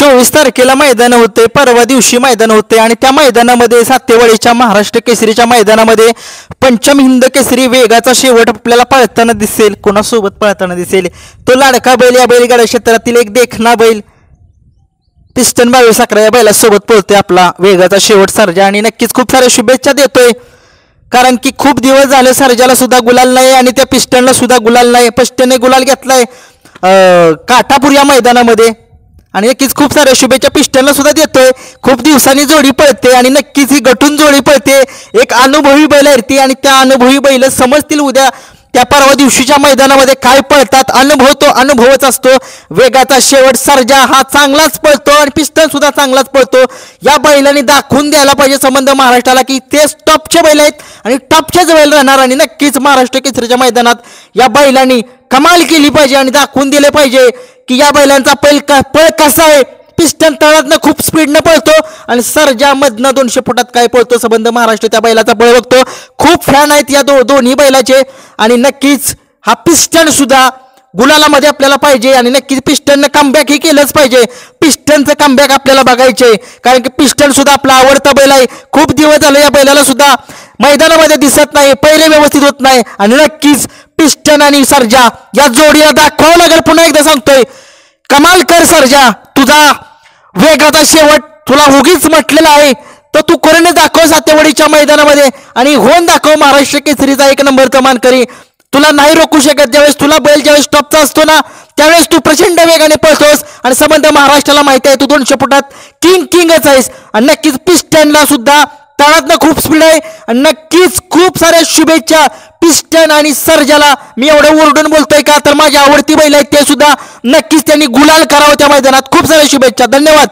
24 तारखेला मैदान होते, परवा दिवशी मैदान होते आणि त्या मैदानामध्ये सातेवाडीच्या महाराष्ट्र केसरीच्या मैदानामध्ये पंचम हिंद केसरी वेगाचा शेवट आपल्याला पळताना दिसेल. कोणासोबत पळताना दिसेल? तो लाडका बैल, या बैलगाडा क्षेत्रातील एक देखणा बैल पिस्टन 2211 या बैलासोबत पळतोय आपला वेगाचा शेवट सर्जा. आणि नक्कीच खूप साऱ्या शुभेच्छा देतोय, कारण की खूप दिवस झाले सर्जाला सुद्धा गुलाल नाही आणि त्या पिस्टनला सुद्धा गुलाल नाही. पिस्टनने गुलाल घेतलाय काठापूर या मैदानामध्ये आणि नक्कीच खूप साऱ्या शुभेच्छा पिस्टनला सुद्धा देतोय. खूप दिवसांनी जोडी पळते आणि नक्कीच ही गटून जोडी पळते. एक अनुभवी बैल आहे ती आणि त्या अनुभवी बैल समजतील उद्या त्या परवा दिवशीच्या मैदानामध्ये काय पळतात. अनुभव तो अनुभवच असतो. वेगाचा शेवट सर्जा हा चांगलाच पळतो आणि पिस्टन सुद्धा चांगलाच पळतो. या बैलांनी दाखवून द्यायला पाहिजे संबंध महाराष्ट्राला की ते टॉपचे बैल आहेत आणि टॉपचेच बैल राहणार. आणि नक्कीच महाराष्ट्र केसरीच्या मैदानात या बैलांनी कमाल केली पाहिजे आणि दाखवून दिले पाहिजे की या बैलांचा पळ कसा आहे. पिस्टन तळातनं खूप स्पीडनं पळतो आणि सर्जा मधनं 200 फुटात काय पळतो संबंध महाराष्ट्र त्या बैलाचा पळ बघतो. खूप फॅन आहेत या दोन्ही बैलाचे आणि नक्कीच हा पिस्टन सुद्धा गुलालामध्ये आपल्याला पाहिजे आणि नक्कीच पिस्टननं कमबॅक ही केलंच पाहिजे. पिस्टनचं कमबॅक आपल्याला बघायचे, कारण की पिस्टन सुद्धा आपला आवडता बैल आहे. खूप दिवस झाले या बैलाला सुद्धा मैदानामध्ये दिसत नाही, पहिले व्यवस्थित होत नाही आणि नक्कीच पिस्टन आणि सर्जा या जोडीला दाखवावं लागेल. पुन्हा एकदा सांगतोय, कमाल कर सर्जा, तुझा वेगाचा शेवट तुला उगीच म्हटलेला आहे तर तू करून दाखव सातेवाडीच्या मैदानामध्ये आणि होऊन दाखव महाराष्ट्र केसरीचा 1 नंबरचा मानकरी. तुला नाही रोखू शकत. ज्यावेळेस तुला बैल ज्यावेळेस टॉपचा असतो ना त्यावेळेस तू प्रचंड वेगाने पळतोस आणि संबंध महाराष्ट्राला माहिती आहे तू 200 फुटात किंगच आहेस. आणि नक्कीच पिस्टनला सुद्धा तळातनं खूप स्पीड आहे आणि नक्कीच खूप साऱ्या शुभेच्छा पिस्टन आणि सर्जाला. मी एवढं ओरडून बोलतोय का तर माझी आवडती बैल आहेत ते सुद्धा नक्कीच त्यांनी गुलाल करावं त्या मैदानात. खूप साऱ्या शुभेच्छा. धन्यवाद.